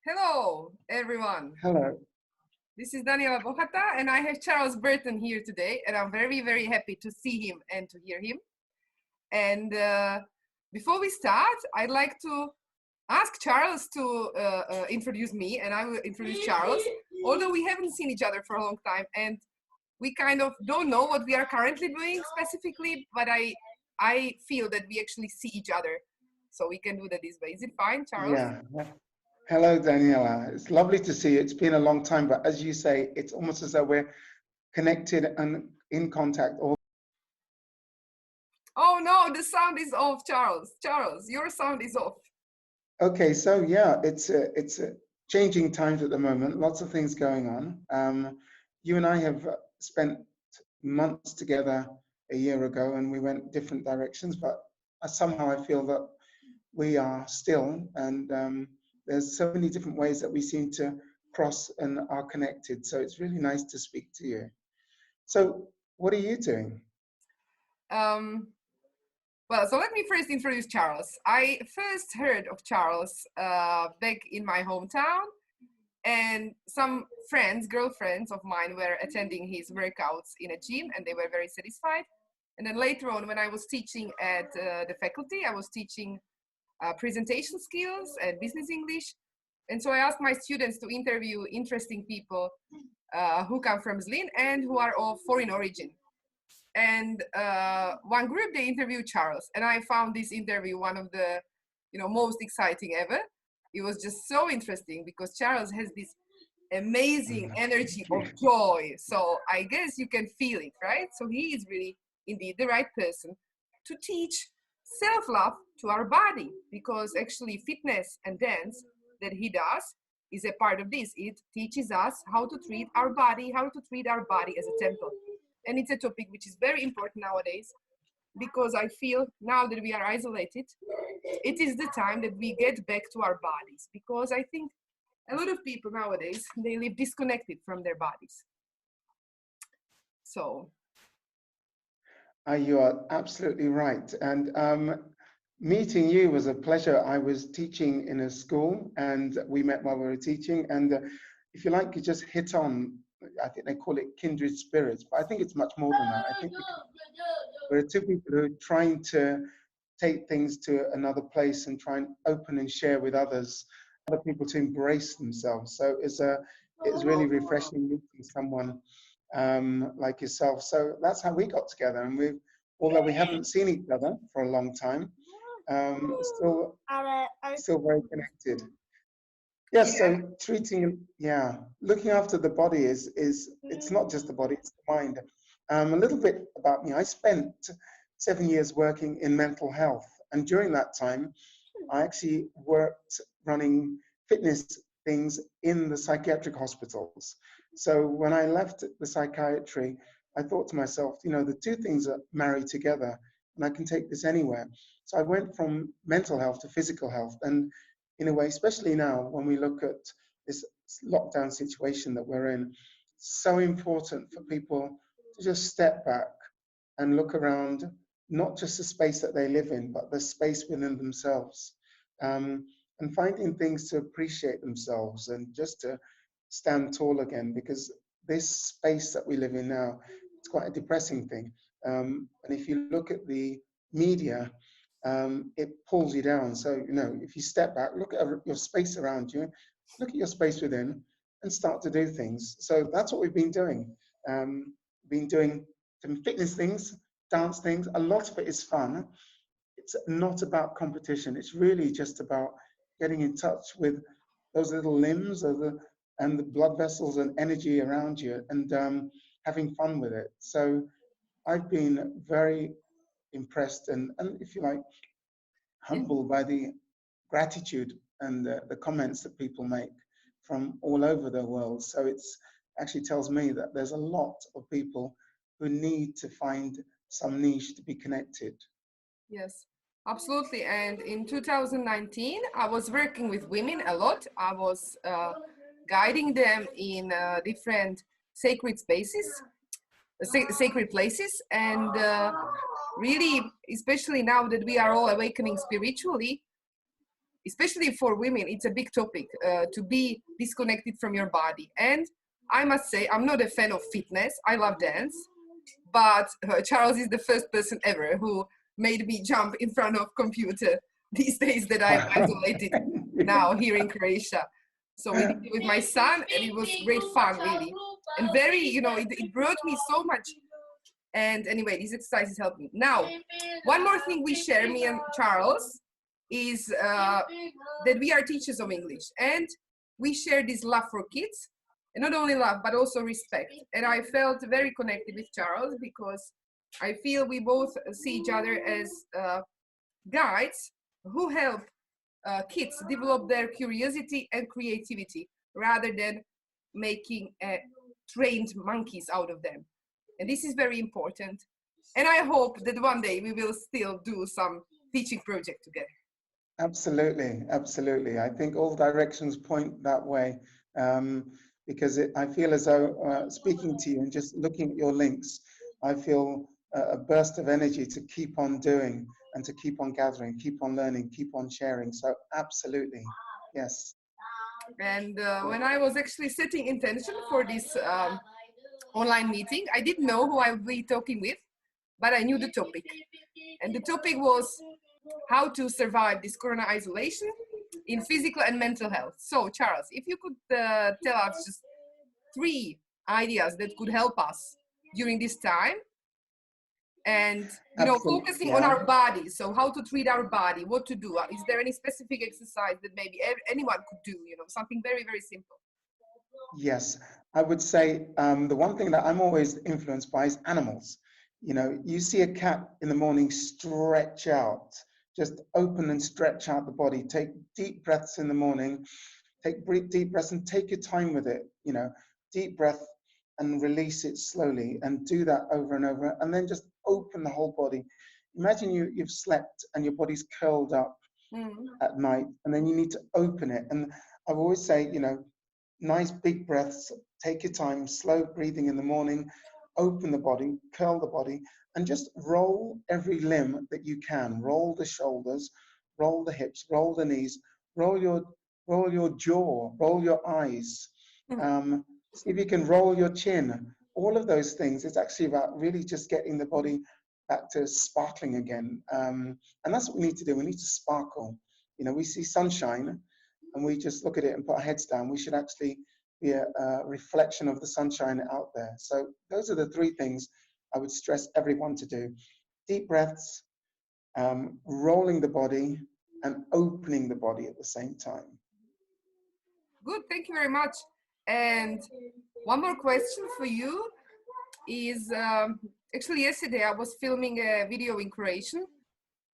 Hello, everyone. Hello. This is Daniela Bohatá, and I have Charles Burton here today, and I'm very, very happy to see him and to hear him. And before we start, I'd like to ask Charles to introduce me, and I will introduce Charles, although we haven't seen each other for a long time, and we kind of don't know what we are currently doing specifically, but I feel that we actually see each other, so we can do that this way. Is it fine, Charles? Yeah. Hello, Daniela. It's lovely to see you. It's been a long time, but as you say, it's almost as though we're connected and in contact all. Oh no, the sound is off, Charles. Charles, your sound is off. Okay, so yeah, it's changing times at the moment. Lots of things going on. You and I have spent months together a year ago, and we went different directions. But somehow I feel that we are still, and there's so many different ways that we seem to cross and are connected. So it's really nice to speak to you. So what are you doing? Well, so let me first introduce Charles. I first heard of Charles back in my hometown, and some friends, girlfriends of mine, were attending his workouts in a gym, and they were very satisfied. And then later on, when I was teaching at the faculty, I was teaching presentation skills and business English. And so I asked my students to interview interesting people who come from Zlin and who are of foreign origin. And one group, they interviewed Charles, and I found this interview one of the most exciting ever. It was just so interesting because Charles has this amazing energy of joy. So I guess you can feel it, right? So he is really indeed the right person to teach self-love to our body, because actually fitness and dance that he does is a part of this. It teaches us how to treat our body, as a temple. And it's a topic which is very important nowadays, because I feel now that we are isolated, it is the time that we get back to our bodies, because I think a lot of people nowadays, they live disconnected from their bodies. So. You are absolutely right. And meeting you was a pleasure. I was teaching in a school, and we met while we were teaching. And if you like, you just hit on, I think they call it kindred spirits, but I think it's much more than that. I think we're two people who are trying to take things to another place and try and open and share with others, other people to embrace themselves. So it's really refreshing meeting someone like yourself. So that's how we got together, and although we haven't seen each other for a long time, still very connected. Yes, so looking after the body is it's not just the body, it's the mind. A little bit about me. I spent 7 years working in mental health, and during that time, I actually worked running fitness things in the psychiatric hospitals. So when I left the psychiatry, I thought to myself, the two things are married together, and I can take this anywhere. So I went from mental health to physical health, and in a way, especially now when we look at this lockdown situation that we're in, it's so important for people to just step back and look around, not just the space that they live in, but the space within themselves, and finding things to appreciate themselves and just to stand tall again, because this space that we live in now, it's quite a depressing thing. And if you look at the media, it pulls you down. So, if you step back, look at your space around you, look at your space within, and start to do things. So that's what we've been doing. Been doing some fitness things, dance things. A lot of it is fun. It's not about competition. It's really just about getting in touch with those little limbs and the blood vessels and energy around you, and having fun with it. So I've been very impressed and if you like, humbled by the gratitude and the comments that people make from all over the world. So it's actually tells me that there's a lot of people who need to find some niche to be connected. Yes, absolutely. And in 2019, I was working with women a lot. I was guiding them in different sacred spaces, sacred places, and really, especially now that we are all awakening spiritually, especially for women, it's a big topic to be disconnected from your body. And I must say, I'm not a fan of fitness. I love dance, but Charles is the first person ever who made me jump in front of computer these days that I'm isolated now here in Croatia. So we did it with my son, and it was great fun, really. And very, it brought me so much. And anyway, these exercises helped me. Now, one more thing we share, me and Charles, is that we are teachers of English. And we share this love for kids. And not only love, but also respect. And I felt very connected with Charles because I feel we both see each other as guides who help kids develop their curiosity and creativity rather than making trained monkeys out of them. And this is very important. And I hope that one day we will still do some teaching project together. Absolutely, absolutely. I think all directions point that way. Because I feel as though speaking to you and just looking at your links, I feel a burst of energy to keep on doing and to keep on gathering, keep on learning, keep on sharing. So absolutely, yes. And when I was actually setting intention for this online meeting, I didn't know who I would be talking with, but I knew the topic. And the topic was how to survive this corona isolation in physical and mental health. So Charles, if you could tell us just 3 ideas that could help us during this time, and focusing on our body. So how to treat our body, what to do. Is there any specific exercise that maybe anyone could do, something very, very simple? Yes, I would say the one thing that I'm always influenced by is animals. You see a cat in the morning, stretch out, just open and stretch out the body. Take deep breaths in the morning, take deep breaths and take your time with it. Deep breath and release it slowly, and do that over and over, and then just open the whole body. Imagine you've slept and your body's curled up at night, and then you need to open it. And I always say, nice big breaths, take your time, slow breathing in the morning, open the body, curl the body, and just roll every limb that you can. Roll the shoulders, roll the hips, roll the knees, roll your jaw, roll your eyes. See if you can roll your chin. All of those things, it's actually about really just getting the body back to sparkling again. And that's what we need to do. We need to sparkle. We see sunshine and we just look at it and put our heads down. We should actually be a reflection of the sunshine out there. So those are the 3 things I would stress everyone to do. Deep breaths, rolling the body, and opening the body at the same time. Good, thank you very much. And one more question for you is, actually yesterday I was filming a video in Croatian,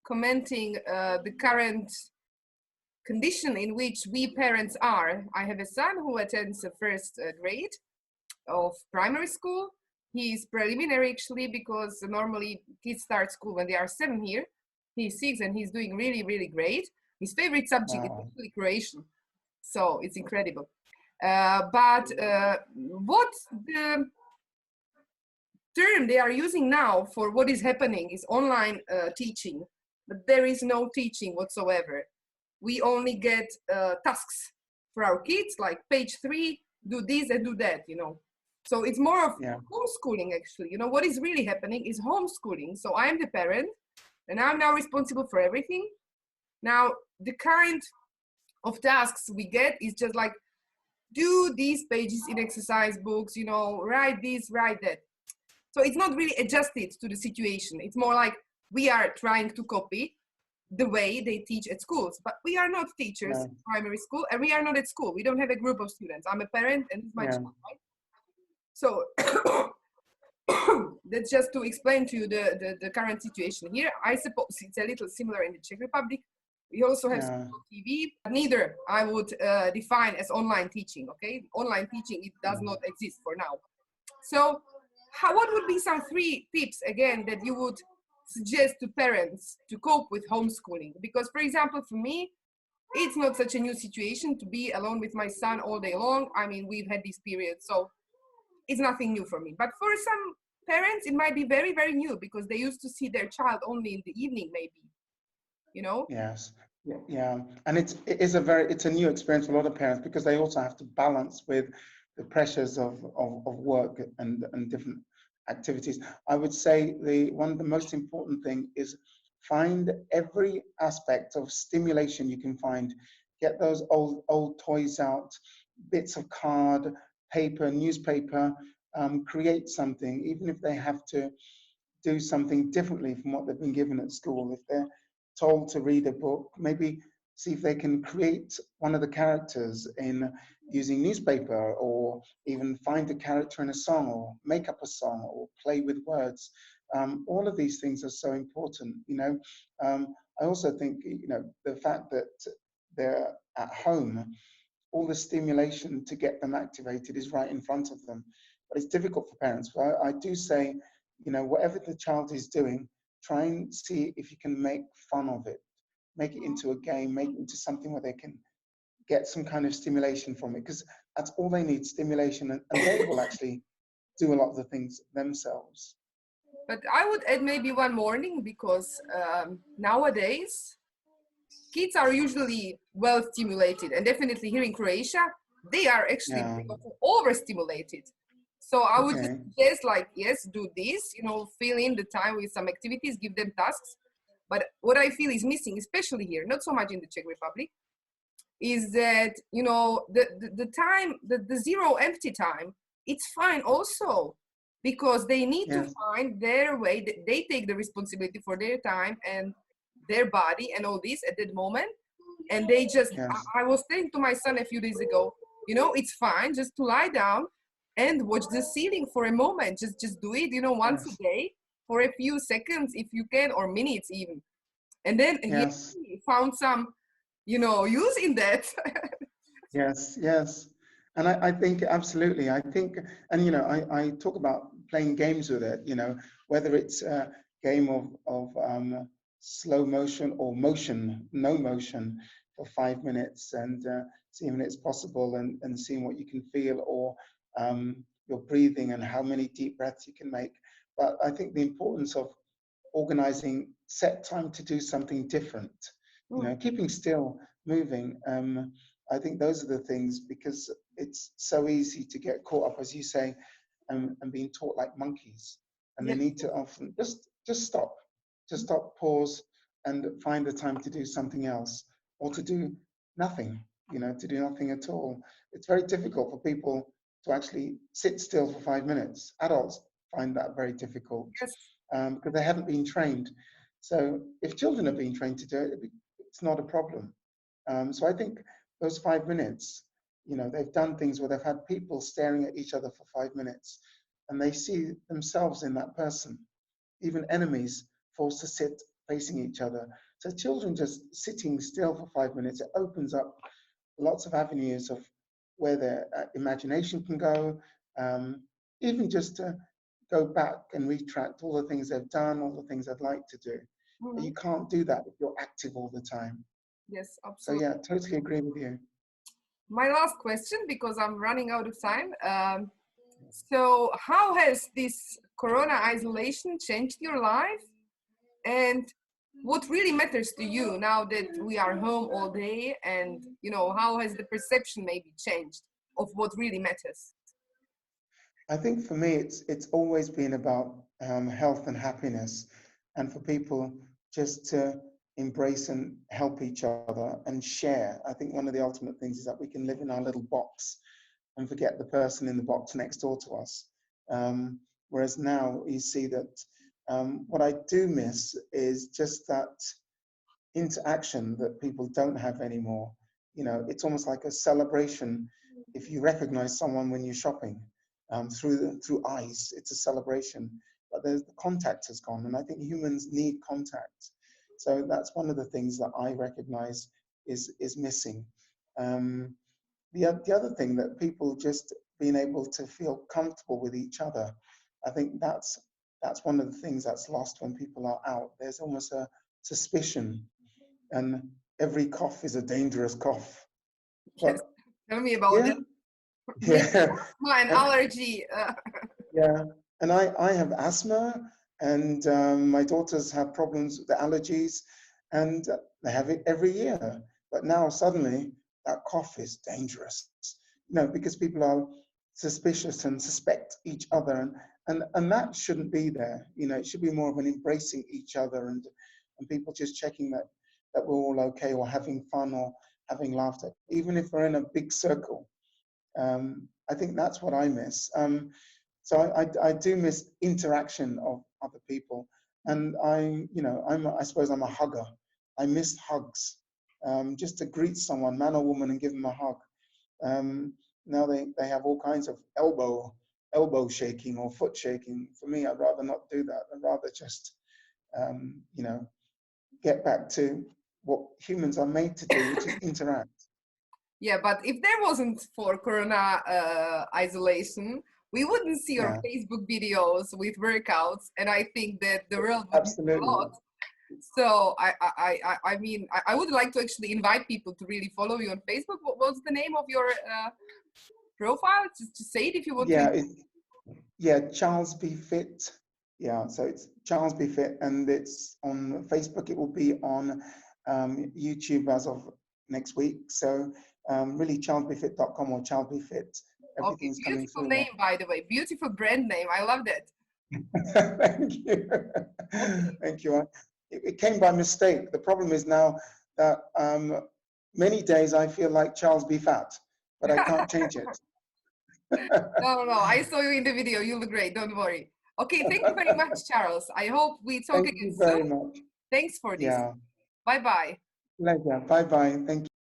commenting the current condition in which we parents are. I have a son who attends the 1st grade of primary school. He's preliminary actually, because normally kids start school when they are 7 here. He's 6 and he's doing really, really great. His favorite subject is actually Croatian. So it's incredible. But what the term they are using now for what is happening is online teaching, but there is no teaching whatsoever. We only get tasks for our kids, like page 3, do this and do that, So it's more of homeschooling, actually. What is really happening is homeschooling. So I'm the parent, and I'm now responsible for everything. Now, the kind of tasks we get is just like, do these pages in exercise books, write this, write that. So it's not really adjusted to the situation. It's more like we are trying to copy the way they teach at schools, but we are not teachers in primary school, and we are not at school. We don't have a group of students. I'm a parent and it's my child, right? So that's just to explain to you the current situation here. I suppose it's a little similar in the Czech Republic. We also have school TV. Neither I would define as online teaching, okay? Online teaching, it does not exist for now. So what would be some 3 tips, again, that you would suggest to parents to cope with homeschooling? Because, for example, for me, it's not such a new situation to be alone with my son all day long. I mean, we've had this period, so it's nothing new for me. But for some parents, it might be very, very new because they used to see their child only in the evening, maybe, Yes. Yeah, and it's a new experience for a lot of parents because they also have to balance with the pressures of work and different activities. I would say one of the most important thing is find every aspect of stimulation you can find. Get those old toys out, bits of card, paper, newspaper, create something, even if they have to do something differently from what they've been given at school. If they're told to read a book, maybe see if they can create one of the characters in using newspaper, or even find a character in a song, or make up a song, or play with words. All of these things are so important, you know. I also think, you know, the fact that they're at home, all the stimulation to get them activated is right in front of them. But it's difficult for parents. But I do say, you know, whatever the child is doing, try and see if you can make fun of it, make it into a game, make it into something where they can get some kind of stimulation from it, because that's all they need, stimulation, and they will actually do a lot of the things themselves. But I would add maybe one morning, because nowadays kids are usually well stimulated, and definitely here in Croatia, they are actually Yeah. overstimulated. So I would just Okay. suggest, like, yes, do this, you know, fill in the time with some activities, give them tasks. But what I feel is missing, especially here, not so much in the Czech Republic, is that, you know, the time, the zero empty time, it's fine also, because they need to Yes. find their way. They take the responsibility for their time and their body and all this at that moment. And they just, Yes. I was saying to my son a few days ago, you know, it's fine just to lie down and watch the ceiling for a moment. Just do it, you know, once a Yes. day for a few seconds if you can, or minutes even. And then he Yes. found some, you know, use in that. Yes, yes. And I think absolutely. I think, and you know, I talk about playing games with it, you know, whether it's a game of slow motion or motion, no motion for 5 minutes, and seeing if it's possible, and seeing what you can feel, or your breathing and how many deep breaths you can make. But I think the importance of organizing set time to do something different, you know, keeping still, moving. I think those are the things, because it's so easy to get caught up, as you say, and being taught like monkeys. And they Yeah. need to often just stop, pause, and find the time to do something else, or to do nothing, you know, to do nothing at all. It's very difficult for people to actually sit still for 5 minutes. Adults find that very difficult, Yes. because they haven't been trained. So if children have been trained to do it, it's not a problem. So I think those 5 minutes, you know, they've done things where they've had people staring at each other for 5 minutes, and they see themselves in that person, even enemies forced to sit facing each other. So children just sitting still for 5 minutes, it opens up lots of avenues of where their imagination can go, even just to go back and retract all the things they've done, all the things they'd like to do. But you can't do that if you're active all the time. Yes, So absolutely. yeah, totally agree with you. My last question, because I'm running out of time. So how has this Corona isolation changed your life? And what really matters to you now that we are home all day? And, you know, how has the perception maybe changed of what really matters? I think for me, it's always been about health and happiness, and for people just to embrace and help each other and share. I think one of the ultimate things is that we can live in our little box and forget the person in the box next door to us. Whereas now you see that what I do miss is just that interaction that people don't have anymore. You know, it's almost like a celebration if you recognize someone when you're shopping, through eyes. It's a celebration, but the contact has gone, and I think humans need contact. So that's one of the things that I recognize is missing. Um, the other thing, that people just being able to feel comfortable with each other. I think that's one of the things that's lost when people are out. There's almost a suspicion, and every cough is a dangerous cough. Yes, But tell me about yeah, that. Maybe yeah, my and allergy. yeah, and I have asthma, and my daughters have problems with the allergies, and they have it every year. But now suddenly that cough is dangerous, because people are suspicious and suspect each other, and that shouldn't be there. It should be more of an embracing each other, and people just checking that we're all okay, or having fun, or having laughter, even if we're in a big circle. I think that's what I miss. So I do miss interaction of other people, and I suppose I'm a hugger. I miss hugs, just to greet someone, man or woman, and give them a hug. Now they have all kinds of elbow shaking or foot shaking. For me, I'd rather not do that. I'd rather just get back to what humans are made to do, which is interact. Yeah, but if there wasn't for Corona isolation, we wouldn't see your Yeah, Facebook videos with workouts, and I think that the world would miss a absolutely. lot. So I mean, I would like to actually invite people to really follow you on Facebook. What's the name of your profile? Just say it if you want Yeah, to. Charles B Fit. Yeah, so it's Charles B Fit, and it's on Facebook. It will be on YouTube as of next week. So really, charlesbfit.com or charlesbfit. Okay, Everything's coming beautiful through name, by the way. Beautiful brand name. I love that. now. Thank you. Okay. Thank you. It came by mistake. The problem is now that many days I feel like Charles B Fat, but I can't change it. No. I saw you in the video. You look great. Don't worry. Okay, thank you very much, Charles. I hope we talk Thank again you soon. very much. Thanks for this. Yeah. Bye bye. Pleasure. Bye bye. Thank you.